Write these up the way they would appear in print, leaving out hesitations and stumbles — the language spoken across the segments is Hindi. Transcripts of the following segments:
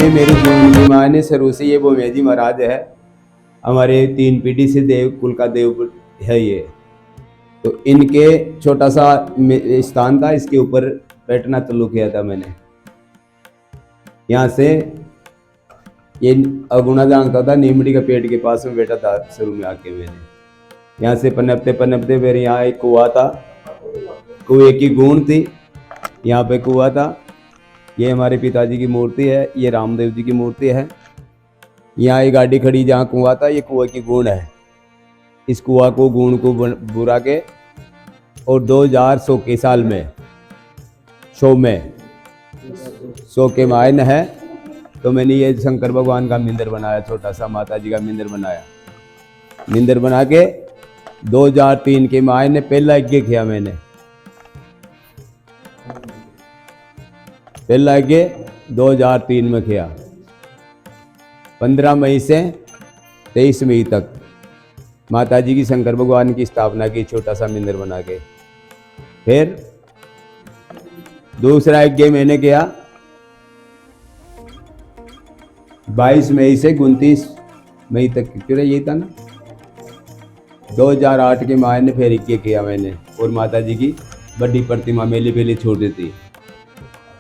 ये मेरे जीवन की मायने शुरू से ये भोमिया जी महाराज है, हमारे 3 पीढ़ी से देव कुल का देव है ये। तो इनके छोटा सा स्थान था, इसके ऊपर बैठना चालू किया था मैंने। यहाँ से ये अगुना जानता था, नीमड़ी का पेड़ के पास में बैठा था शुरू में आके मैंने। यहाँ से पनपते पनपते फिर यहाँ एक कुआं था, कुएं की गूंद थी, यहाँ पे कुआं था। ये हमारे पिताजी की मूर्ति है, ये रामदेव जी की मूर्ति है। यहाँ एक गाड़ी खड़ी जहाँ कुआं था, ये कुएं की गूंद है। इस कुआं को गूंद को बुरा के और 2000 के साल में 100 के मायने है, तो मैंने ये शंकर भगवान का मंदिर बनाया, छोटा सा माता जी का मंदिर बनाया। मंदिर बना के 2003 के मायने पहला यज्ञ किया मैंने। पहला यज्ञ 2003 में किया, 15 मई से 23 मई तक माता जी की शंकर भगवान की स्थापना की, छोटा सा मंदिर बना के। फिर दूसरा यज्ञ मैंने किया 22 मई से 29 मई तक, क्यों यही था ना, 2008 के मायने फिर यज्ञ किया मैंने। और माता जी की बड़ी प्रतिमा मेली पहले छोड़ी थी।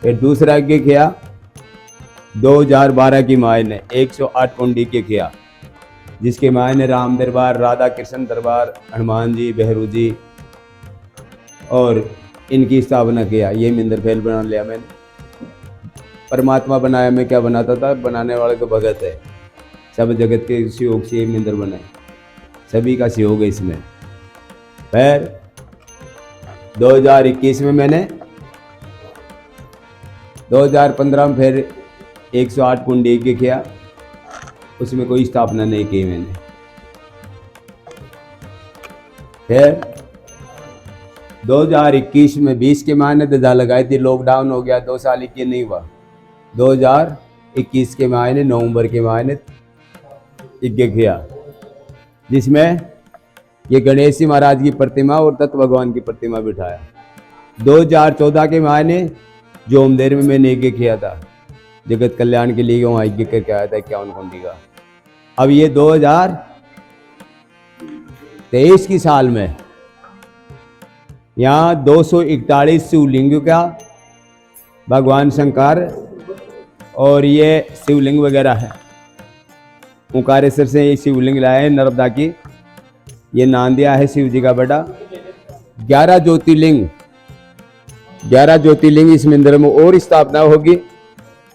फिर दूसरा यज्ञ किया 2012 की मायने 108 कुंडी के किया, जिसके मायने राम दरबार, राधा कृष्ण दरबार, हनुमान जी, भैरू जी और इनकी स्थापना किया। ये मंदिर फैल बना लिया मैंने। परमात्मा बनाया, मैं क्या बनाता था, बनाने वाले तो भगत है। सब जगत के सहयोग से ये मंदिर बनाए, सभी का सहयोग है इसमें। फिर 2021 में मैंने 2015 में फिर 108 कुंडी यज्ञ किया, उसमें कोई स्थापना नहीं की मैंने। फिर 2021 में 20 के मायने ध्वजा लगाई थी, लॉकडाउन हो गया, 2 साल यज्ञ नहीं हुआ। 2021 के मायने नवंबर के मायने यज्ञ किया, जिसमें ये गणेश जी महाराज की प्रतिमा और दत्त भगवान की प्रतिमा बिठाया। 2014 के मायने जोमदेर में मैंने यज्ञ किया था, जगत कल्याण के लिए वहाँ यज्ञ करके आया था 51 कुंडी का। अब ये 2023 की साल में यहाँ 241 शिवलिंग का भगवान शंकर और ये शिवलिंग वगैरह है। ओंकारेश्वर से ये शिवलिंग लाए हैं नर्मदा की, ये नांदिया है शिव जी का बड़ा। 11 ज्योतिर्लिंग इस मंदिर में और स्थापना होगी।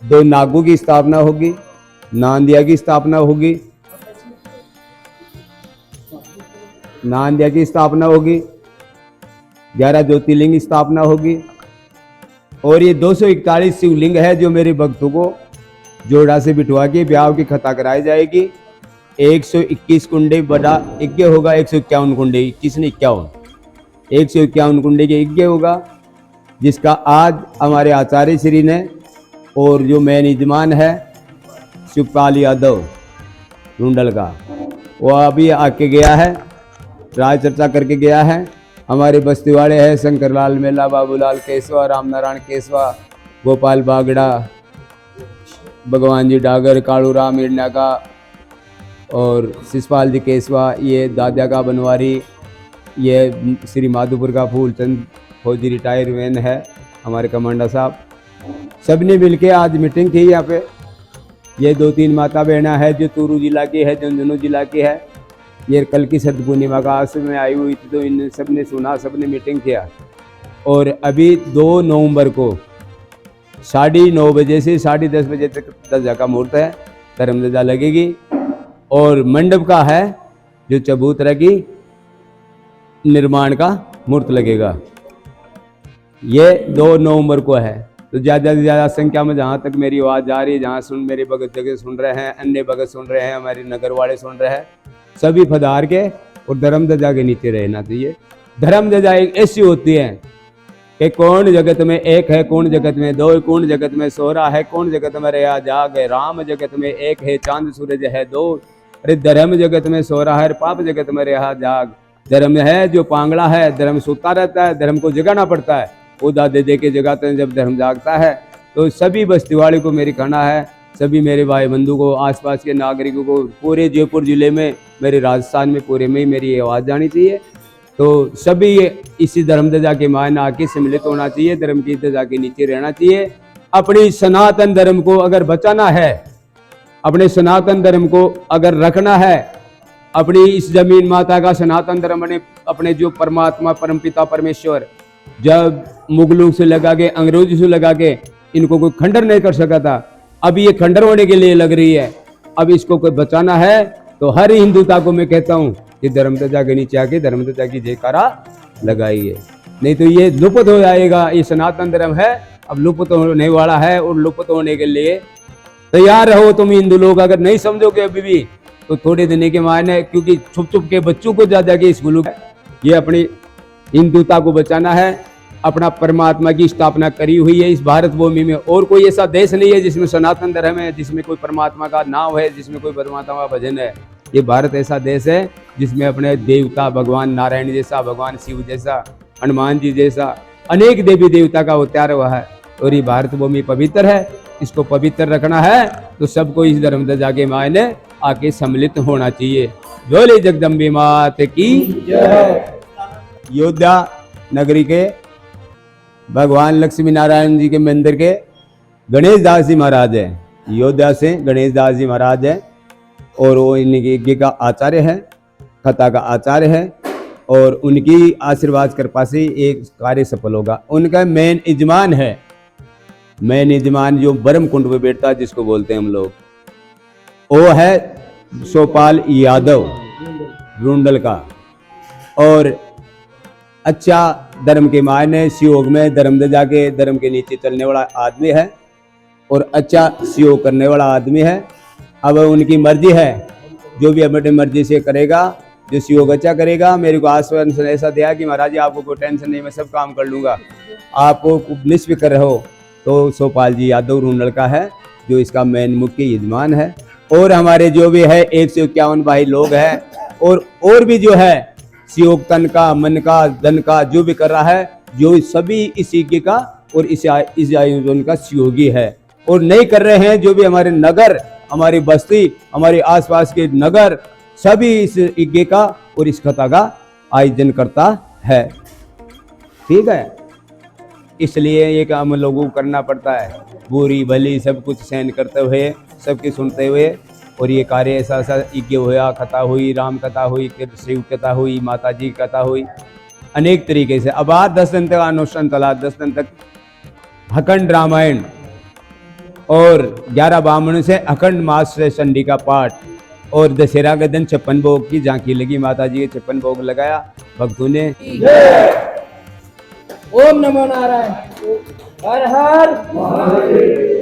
2 नागों की स्थापना होगी, नांदिया की स्थापना होगी, 11 ज्योतिर्लिंग की स्थापना होगी। और ये 241 शिवलिंग है जो मेरे भक्तों को जोड़ा से बिठवा के ब्याह की कथा कराई जाएगी। 121 कुंडे बड़ा यज्ञ होगा, 151 कुंडे, 21 ने 51, 151 कुंडे के यज्ञ होगा, जिसका आज हमारे आचार्य श्री ने और जो मेन यजमान है शिवपाल यादव रुंडल का, वो अभी आके गया है, राज चर्चा करके गया है। हमारे बस्ती वाले हैं शंकरलाल मेला, बाबूलाल केसवा, रामनारायण केसवा, गोपाल बागड़ा, भगवान जी डागर, कालू राम इरना का और शिषपाल जी केसवा, ये दादा का बनवारी, ये श्री माधोपुर का फूलचंद फौजी रिटायर मैन है हमारे कमांडर साहब। सब ने मिलके आज मीटिंग की यहाँ पे। ये 2-3 माता बहना है जो चूरू जिला की है, झुंझुनू जिला की है। ये कल की शरद पूर्णिमा का आश्रम में आई हुई थी, तो इन सब ने सुना, सब ने मीटिंग किया। और अभी 2 नवंबर को 9:30 बजे से 10:30 बजे तक ध्वजा का मुहूर्त है, धर्म ध्वजा लगेगी। और मंडप का है जो चबूतरा की निर्माण का मुहूर्त लगेगा, ये 2 नवंबर को है। तो ज़्यादा से ज़्यादा संख्या में जहाँ तक मेरी आवाज़ जा रही है, जहाँ सुन मेरे भगत जगह सुन रहे हैं, अन्य भगत सुन रहे हैं, हमारे नगर वाले सुन रहे हैं, सभी पधार के और धर्म ध्वजा के नीचे रहना चाहिए। धर्म ध्वजा एक ऐसी होती है कि कौन जगत में एक है, कौन जगत में 2, कौन जगत में 16 है, कौन जगत में रहा जाग है, राम जगत में एक है, चांद सूरज है 2। अरे धर्म जगत में 16 है, पाप जगत में रहा जाग। धर्म है जो पांगड़ा है, धर्म सोता रहता है, धर्म को जगाना पड़ता है। वो दादे दे के जगाते हैं जब धर्म जागता है। तो सभी बस्ती वाले को मेरी कहना है सभी मेरे भाई बंधु को, आसपास के नागरिकों को, पूरे जयपुर जिले में, मेरे राजस्थान में पूरे में मेरी ये आवाज़ जानी चाहिए। तो सभी इसी धर्म ध्वजा के मान आके सम्मिलित होना चाहिए, धर्म की ध्वजा के नीचे रहना चाहिए। अपनी सनातन धर्म को अगर बचाना है, अपने सनातन धर्म को अगर रखना है, अपनी इस जमीन माता का सनातन धर्म ने अपने जो परमात्मा परमपिता परमेश्वर जब मुगलों से लगा के, अंग्रेजों से लगा के इनको कोई खंडन नहीं कर सका था, अब ये खंडन होने के लिए लग रही है। अब इसको कोई बचाना है तो हर हिंदुता को मैं कहता हूँ कि धर्म ध्वजा के नीचे आके धर्म ध्वजा की जयकारा लगाइए, नहीं तो ये लुप्त हो जाएगा। ये सनातन धर्म है, अब लुप्त होने वाला है और लुप्त होने के लिए तैयार रहो तुम हिंदू लोग। अगर नहीं समझोगे अभी भी तो थोड़े दिन के मायने, क्योंकि छुप छुप के बच्चों को जा जाके स्कूलों, ये अपनी हिंदुता को बचाना है। अपना परमात्मा की स्थापना करी हुई है इस भारत भूमि में, और कोई ऐसा देश नहीं है जिसमें सनातन धर्म है, जिसमें कोई परमात्मा का नाम है, जिसमें कोई परमात्मा का भजन है। ये भारत ऐसा देश है जिसमें अपने देवता भगवान नारायण जैसा, भगवान शिव जैसा, हनुमान जी जैसा अनेक देवी देवता का अवतार हुआ है। और ये भारत भूमि पवित्र है, इसको पवित्र रखना है तो सबको इस धर्म ध्वजा के मायने आके सम्मिलित होना चाहिए। बोले जगदम्बे मात की जय। योद्धा नगरी के भगवान लक्ष्मी नारायण जी के मंदिर के गणेश दास जी महाराज है, योद्धा से गणेश दास जी महाराज है, और वो इनके यज्ञ का आचार्य है, कथा का आचार्य है, और उनकी आशीर्वाद कृपा से एक कार्य सफल होगा। उनका मेन यजमान है, मेन यजमान जो ब्रह्म कुंड में बैठता है जिसको बोलते हैं हम लोग, वो है सोपाल यादव रुंडल का। और अच्छा धर्म के मायने सहयोग में धर्म ध्वजा के धर्म के नीचे चलने वाला आदमी है, और अच्छा सहयोग करने वाला आदमी है। अब उनकी मर्जी है, जो भी अपनी मर्जी से करेगा, जो सहयोग अच्छा करेगा। मेरे को आश्वासन ऐसा दिया कि महाराज जी आपको कोई टेंशन नहीं, मैं सब काम कर लूँगा, आपको निष्फिक्र रहो। तो सोपाल जी यादव रुंडल का है जो इसका मेन मुख्य यजमान है। और हमारे जो भी है 151 भाई लोग हैं, और भी जो है सहयोग तन का, मन का, धन का जो भी कर रहा है, जो सभी इस यज्ञ का और इस आयोजन का सहयोगी है। और नहीं कर रहे हैं जो भी हमारे नगर, हमारी बस्ती, हमारे आसपास के नगर, सभी इस यज्ञ का और इस कथा का आयोजन करता है। ठीक है, इसलिए ये काम लोगों को करना पड़ता है, बुरी भली सब कुछ सहन करते हुए, सबकी सुनते हुए। और ये कार्य ऐसा ऐसा यज्ञ हुआ, कथा हुई, राम कथा हुई, फिर शिव कथा हुई, माता जी की कथा हुई, अनेक तरीके से। अब आज 10 दिन तक अनुष्ठान चला, 10 दिन तक अखंड रामायण और 11 ब्राह्मणों से अखंड मास से चंडी का पाठ, और दशहरा के दिन 56 भोग की झांकी लगी, माता जी के 56 भोग लगाया भक्तों ने। ओम नमो नारायण, हर हर महादेव।